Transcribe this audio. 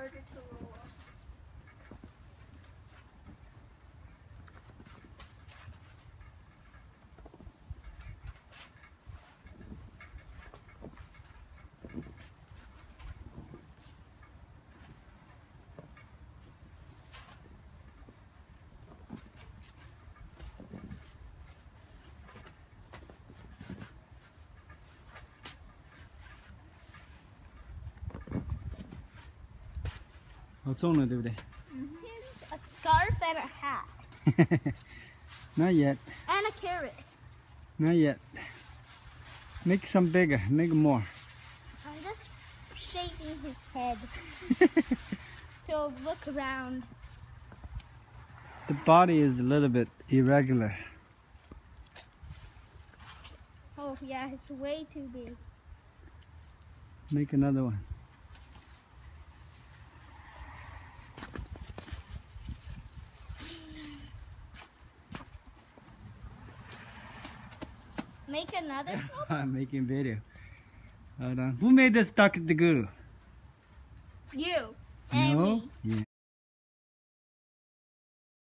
harder to roll. A scarf and a hat. Not yet. And a carrot. Not yet. Make some bigger. Make more. I'm just shaking his head. So look around. The body is a little bit irregular. Oh yeah, it's way too big. Make another one. Make another snowball? I'm making video. Hold on. Who made this duck the glue? You and No? me. Yeah.